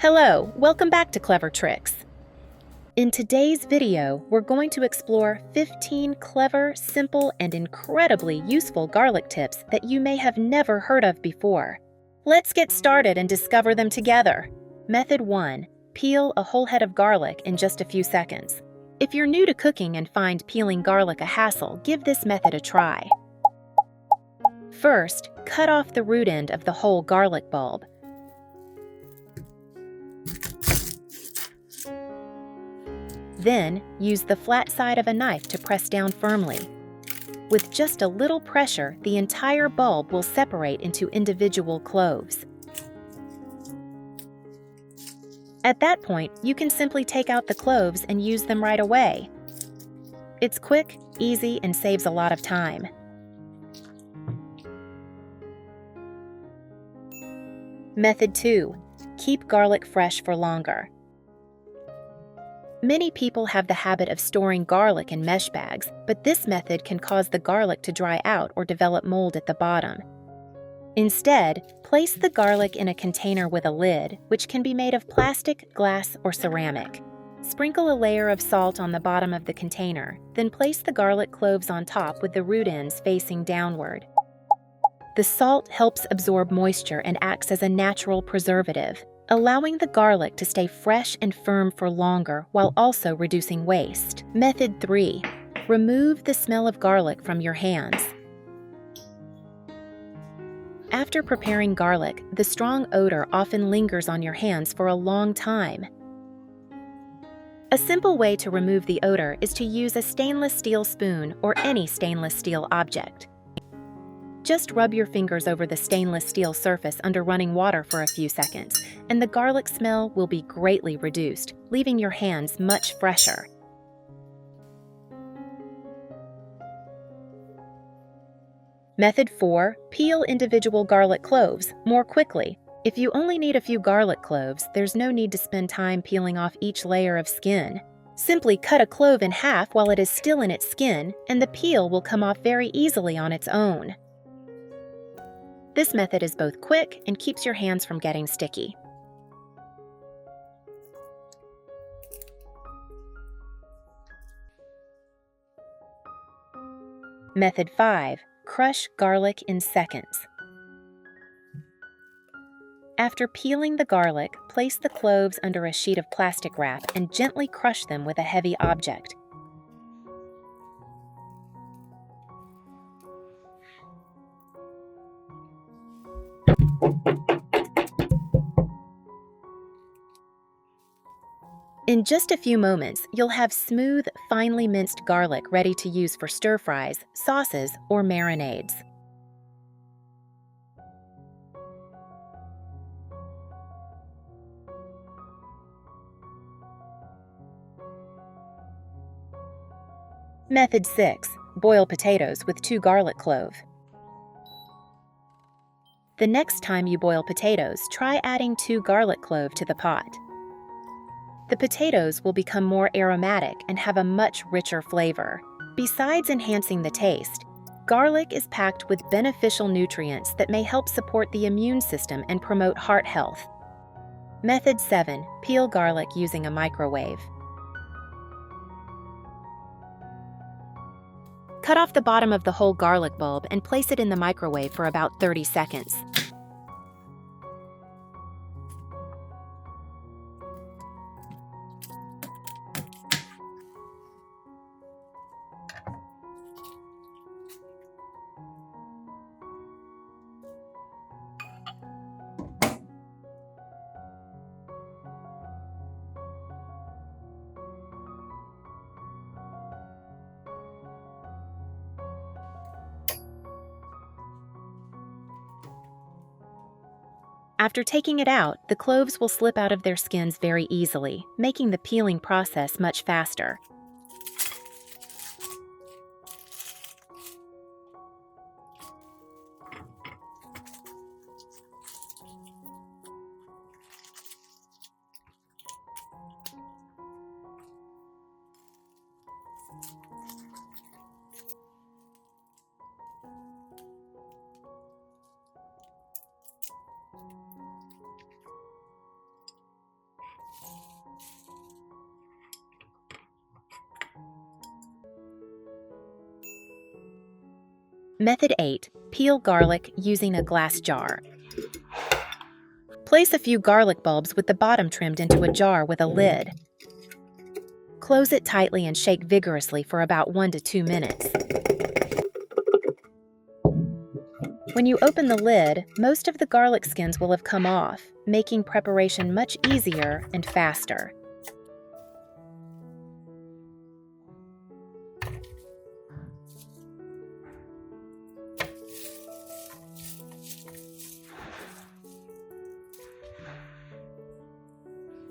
Hello, welcome back to Clever Tricks. In today's video, we're going to explore 15 clever, simple, and incredibly useful garlic tips that you may have never heard of before. Let's get started and discover them together. Method 1. Peel a whole head of garlic in just a few seconds. If you're new to cooking and find peeling garlic a hassle, give this method a try. First, cut off the root end of the whole garlic bulb. Then, use the flat side of a knife to press down firmly. With just a little pressure, the entire bulb will separate into individual cloves. At that point, you can simply take out the cloves and use them right away. It's quick, easy, and saves a lot of time. Method 2. Keep garlic fresh for longer. Many people have the habit of storing garlic in mesh bags, but this method can cause the garlic to dry out or develop mold at the bottom. Instead, place the garlic in a container with a lid, which can be made of plastic, glass, or ceramic. Sprinkle a layer of salt on the bottom of the container, then place the garlic cloves on top with the root ends facing downward. The salt helps absorb moisture and acts as a natural preservative, allowing the garlic to stay fresh and firm for longer while also reducing waste. Method 3. Remove the smell of garlic from your hands. After preparing garlic, the strong odor often lingers on your hands for a long time. A simple way to remove the odor is to use a stainless steel spoon or any stainless steel object. Just rub your fingers over the stainless steel surface under running water for a few seconds, and the garlic smell will be greatly reduced, leaving your hands much fresher. Method 4. Peel individual garlic cloves more quickly. If you only need a few garlic cloves, there's no need to spend time peeling off each layer of skin. Simply cut a clove in half while it is still in its skin, and the peel will come off very easily on its own. This method is both quick and keeps your hands from getting sticky. Method 5. Crush garlic in seconds. After peeling the garlic, place the cloves under a sheet of plastic wrap and gently crush them with a heavy object. In just a few moments, you'll have smooth, finely minced garlic ready to use for stir-fries, sauces, or marinades. Method 6. Boil potatoes with 2 garlic cloves. The next time you boil potatoes, try adding 2 garlic cloves to the pot. The potatoes will become more aromatic and have a much richer flavor. Besides enhancing the taste, garlic is packed with beneficial nutrients that may help support the immune system and promote heart health. Method 7. Peel garlic using a microwave. Cut off the bottom of the whole garlic bulb and place it in the microwave for about 30 seconds. After taking it out, the cloves will slip out of their skins very easily, making the peeling process much faster. Method 8. Peel garlic using a glass jar. Place a few garlic bulbs with the bottom trimmed into a jar with a lid. Close it tightly and shake vigorously for about 1 to 2 minutes. When you open the lid, most of the garlic skins will have come off, making preparation much easier and faster.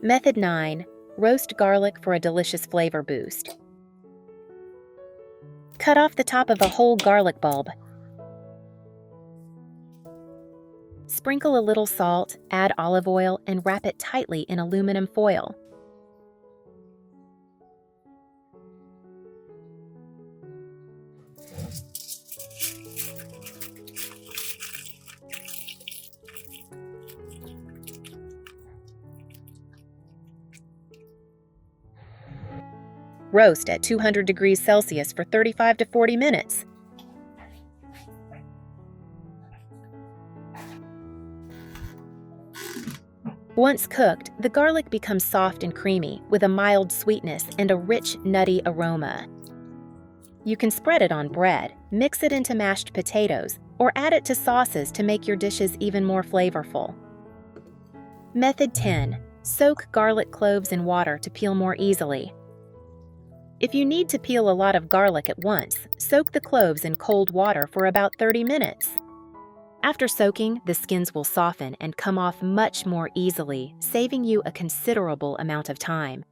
Method 9. Roast garlic for a delicious flavor boost. Cut off the top of a whole garlic bulb. Sprinkle a little salt, add olive oil, and wrap it tightly in aluminum foil. Roast at 200 degrees Celsius for 35 to 40 minutes. Once cooked, the garlic becomes soft and creamy, with a mild sweetness and a rich, nutty aroma. You can spread it on bread, mix it into mashed potatoes, or add it to sauces to make your dishes even more flavorful. Method 10. Soak garlic cloves in water to peel more easily. If you need to peel a lot of garlic at once, soak the cloves in cold water for about 30 minutes. After soaking, the skins will soften and come off much more easily, saving you a considerable amount of time.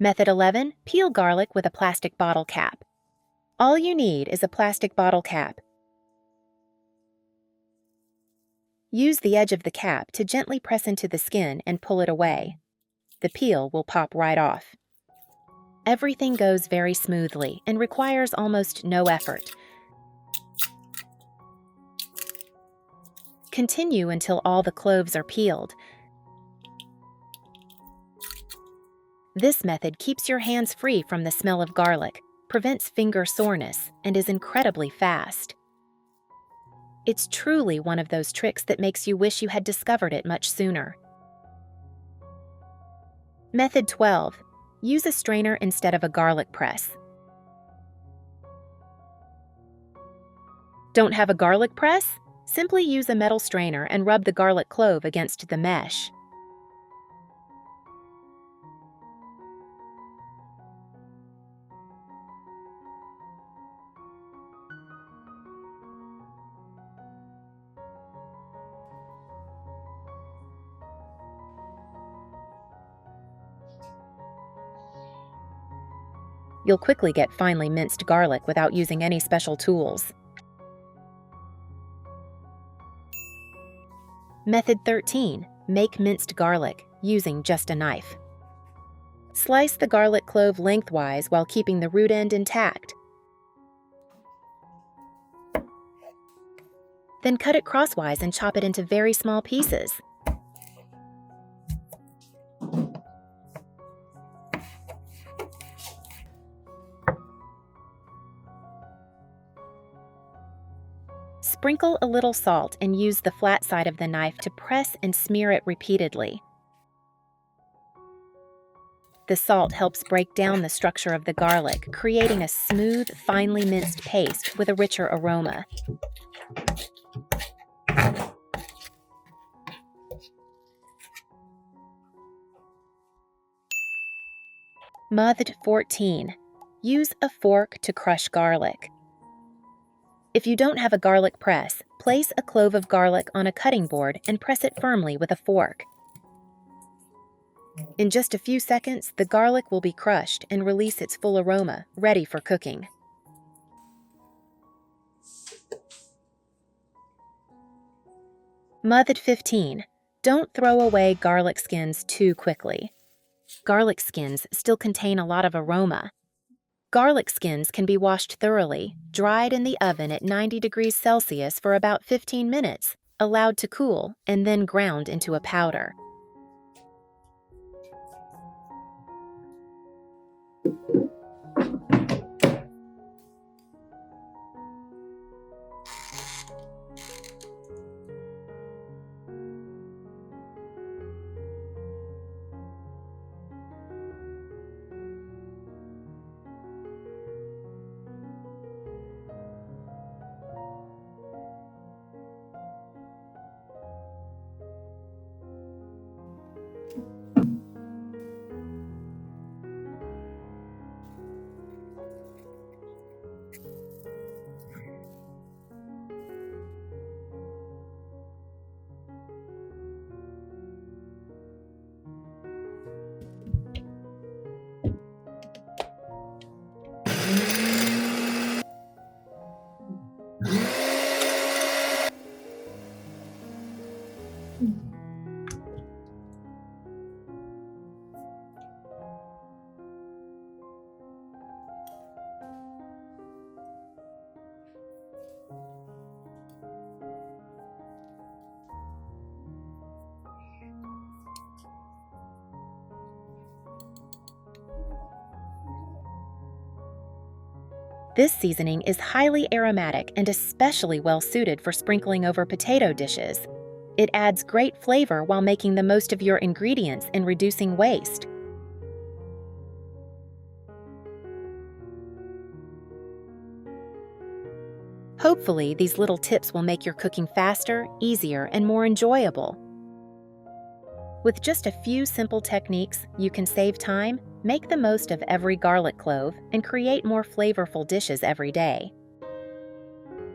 Method 11. Peel garlic with a plastic bottle cap. All you need is a plastic bottle cap. Use the edge of the cap to gently press into the skin and pull it away. The peel will pop right off. Everything goes very smoothly and requires almost no effort. Continue until all the cloves are peeled. This method keeps your hands free from the smell of garlic, prevents finger soreness, and is incredibly fast. It's truly one of those tricks that makes you wish you had discovered it much sooner. Method 12. Use a strainer instead of a garlic press. Don't have a garlic press? Simply use a metal strainer and rub the garlic clove against the mesh. You'll quickly get finely minced garlic without using any special tools. Method 13. Make minced garlic, using just a knife. Slice the garlic clove lengthwise while keeping the root end intact. Then cut it crosswise and chop it into very small pieces. Sprinkle a little salt and use the flat side of the knife to press and smear it repeatedly. The salt helps break down the structure of the garlic, creating a smooth, finely minced paste with a richer aroma. Method 14. Use a fork to crush garlic. If you don't have a garlic press, place a clove of garlic on a cutting board and press it firmly with a fork. In just a few seconds, the garlic will be crushed and release its full aroma, ready for cooking. Method 15. Don't throw away garlic skins too quickly. Garlic skins still contain a lot of aroma. Garlic skins can be washed thoroughly, dried in the oven at 90 degrees Celsius for about 15 minutes, allowed to cool, and then ground into a powder. This seasoning is highly aromatic and especially well suited for sprinkling over potato dishes. It adds great flavor while making the most of your ingredients and reducing waste. Hopefully, these little tips will make your cooking faster, easier, and more enjoyable. With just a few simple techniques, you can save time, make the most of every garlic clove, and create more flavorful dishes every day.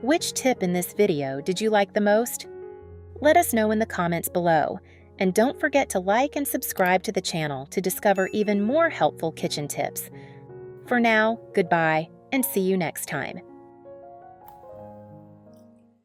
Which tip in this video did you like the most? Let us know in the comments below, and don't forget to like and subscribe to the channel to discover even more helpful kitchen tips. For now, goodbye, and see you next time.